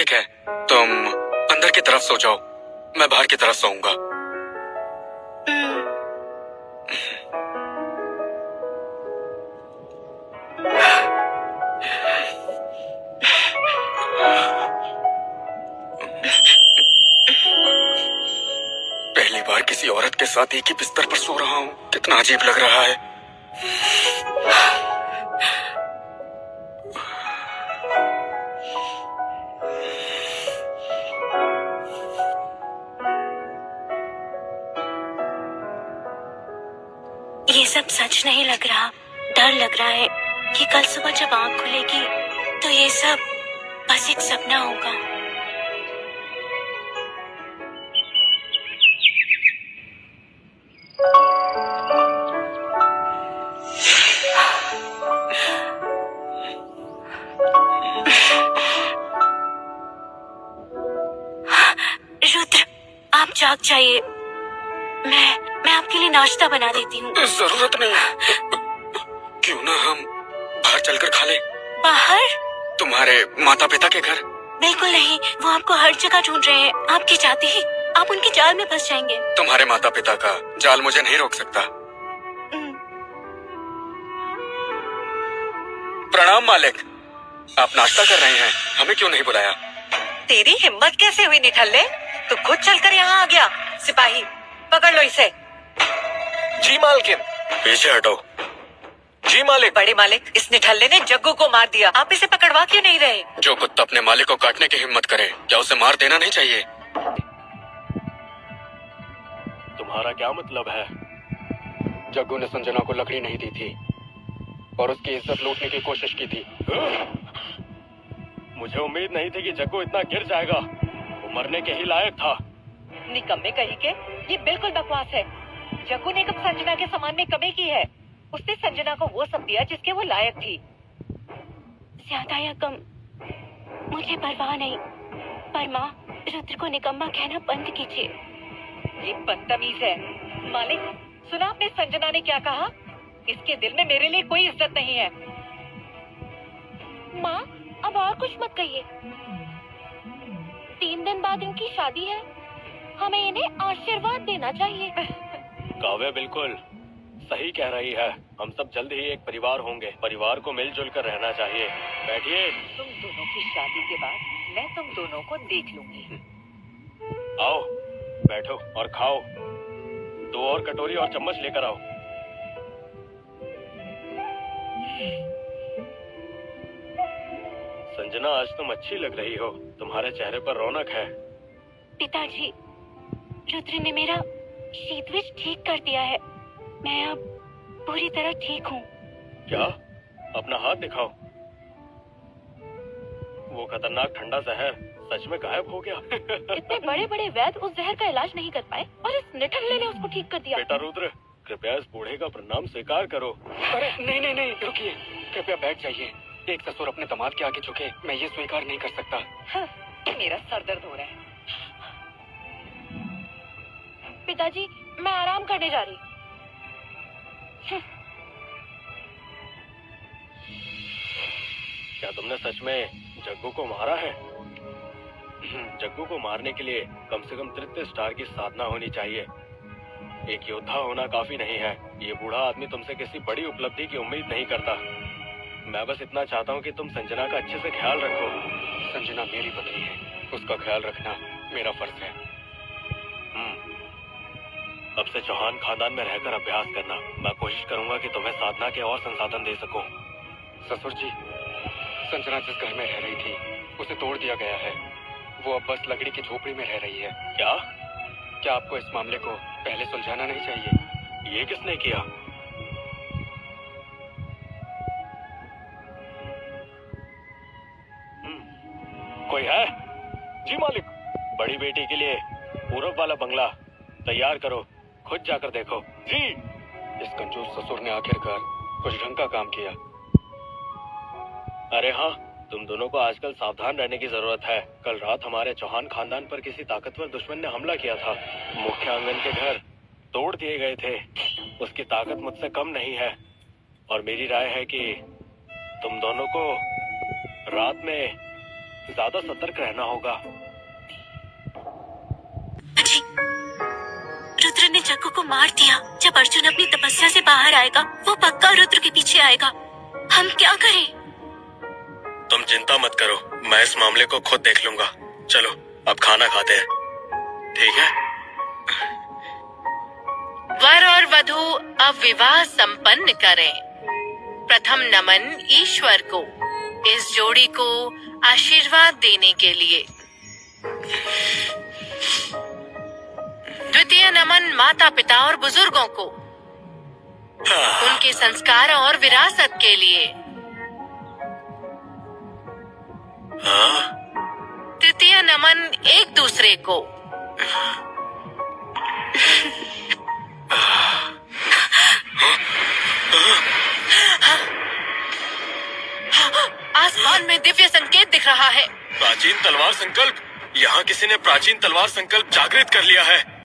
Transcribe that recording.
ठीक है, तुम अंदर की तरफ सो जाओ, मैं बाहर की तरफ सोऊंगा। पहली बार किसी औरत के साथ एक ही बिस्तर पर सो रहा हूँ, कितना अजीब लग रहा है। ये सब सच नहीं लग रहा, डर लग रहा है कि कल सुबह जब आंख खुलेगी तो ये सब बस एक सपना होगा। रुद्र, आप जाग जाइए, मैं आपके लिए नाश्ता बना देती हूँ। जरूरत नहीं, क्यों ना हम बाहर चलकर खा ले। बाहर? तुम्हारे माता पिता के घर? बिल्कुल नहीं, वो आपको हर जगह ढूंढ रहे हैं। आपकी जाते ही आप उनके जाल में फंस जाएंगे। तुम्हारे माता पिता का जाल मुझे नहीं रोक सकता। प्रणाम मालिक, आप नाश्ता कर रहे हैं, हमें क्यों नहीं बुलाया? तेरी हिम्मत कैसे हुई निठल्ले? तू खुद चलकर यहाँ आ गया। सिपाही पकड़ लो इसे। जी मालकिन। पीछे हटो। जी मालिक। बड़े मालिक, इस निठल्ले ने जग्गू को मार दिया, आप इसे पकड़वा क्यों नहीं रहे? जो कुत्ता अपने मालिक को काटने की हिम्मत करे, क्या उसे मार देना नहीं चाहिए? तुम्हारा क्या मतलब है? जग्गू ने संजना को लकड़ी नहीं दी थी और उसकी इज्जत लूटने की कोशिश की थी। मुझे उम्मीद नहीं थी कि जग्गू इतना गिर जाएगा, वो मरने के ही लायक था। निकम्मे कही के, ये बिल्कुल बकवास है। जग्गू ने कब संजना के सामान में कमी की है? उसने संजना को वो सब दिया जिसके वो लायक थी। ज्यादा या कम मुझे परवाह नहीं, पर माँ, रुद्र को निकम्मा कहना बंद कीजिए। ये बदतमीज है। मालिक, सुना आपने संजना ने क्या कहा? इसके दिल में मेरे लिए कोई इज्जत नहीं है। माँ, अब और कुछ मत कहिए। 3 दिन बाद इनकी शादी है, हमें इन्हें आशीर्वाद देना चाहिए। काव्या बिल्कुल सही कह रही है, हम सब जल्द ही एक परिवार होंगे। परिवार को मिलजुल कर रहना चाहिए। बैठिए। तुम दोनों की शादी के बाद मैं तुम दोनों को देख लूंगी। आओ, बैठो और खाओ। 2 और कटोरी और चम्मच लेकर आओ। संजना, आज तुम अच्छी लग रही हो, तुम्हारे चेहरे पर रौनक है। पिताजी, रुद्र ने मेरा शीतविष ठीक कर दिया है, मैं अब पूरी तरह ठीक हूँ। क्या? अपना हाथ दिखाओ। वो खतरनाक ठंडा जहर सच में गायब हो गया। इतने बड़े बड़े वैद्य उस जहर का इलाज नहीं कर पाए और इस निठल्ले ने उसको ठीक कर दिया। बेटा रुद्र, कृपया इस बूढ़े का प्रणाम स्वीकार करो। अरे नहीं नहीं नहीं, रुकिए, कृपया बैठ जाइए। एक ससुर अपने दामाद के आगे झुके, मैं ये स्वीकार नहीं कर सकता। हाँ, मेरा सर दर्द हो रहा है। पिताजी, मैं आराम करने जा रही। क्या तुमने सच में जग्गू को मारा है? जग्गू को मारने के लिए कम से कम तृतीय स्टार की साधना होनी चाहिए। एक योद्धा होना काफी नहीं है। ये बूढ़ा आदमी तुमसे किसी बड़ी उपलब्धि की उम्मीद नहीं करता। मैं बस इतना चाहता हूँ कि तुम संजना का अच्छे से ख्याल रखो। संजना मेरी पत्नी है, उसका ख्याल रखना मेरा फर्ज है। अब से चौहान खानदान में रहकर अभ्यास करना। मैं कोशिश करूंगा कि तुम्हें साधना के और संसाधन दे सकूं। ससुर जी, संजना जिस घर में रह रही थी उसे तोड़ दिया गया है। वो अब बस लकड़ी की झोपड़ी में रह रही है। क्या आपको इस मामले को पहले सुलझाना नहीं चाहिए? ये किसने किया? कोई है? जी मालिक। बड़ी बेटी के लिए पूरब वाला बंगला तैयार करो, खुद जाकर देखो। जी। इस कंजूस ससुर ने आखिरकार कुछ ढंग का काम किया। अरे हाँ, तुम दोनों को आजकल सावधान रहने की जरूरत है। कल रात हमारे चौहान खानदान पर किसी ताकतवर दुश्मन ने हमला किया था। मुख्य आंगन के घर तोड़ दिए गए थे। उसकी ताकत मुझसे कम नहीं है और मेरी राय है कि तुम दोनों को रात में ज्यादा सतर्क रहना होगा। जी, रुद्र ने जग्गू को मार दिया। जब अर्जुन अपनी तपस्या से बाहर आएगा, वो पक्का रुद्र के पीछे आएगा। हम क्या करें? तुम चिंता मत करो, मैं इस मामले को खुद देख लूंगा। चलो अब खाना खाते हैं, ठीक है? वर और वधू अब विवाह संपन्न करें। प्रथम नमन ईश्वर को, इस जोड़ी को आशीर्वाद देने के लिए। द्वितीय नमन माता पिता और बुजुर्गों को, उनके संस्कार और विरासत के लिए। तृतीय नमन एक दूसरे को। आसमान में दिव्य संकेत दिख रहा है। प्राचीन तलवार संकल्प, यहाँ किसी ने प्राचीन तलवार संकल्प जागृत कर लिया है।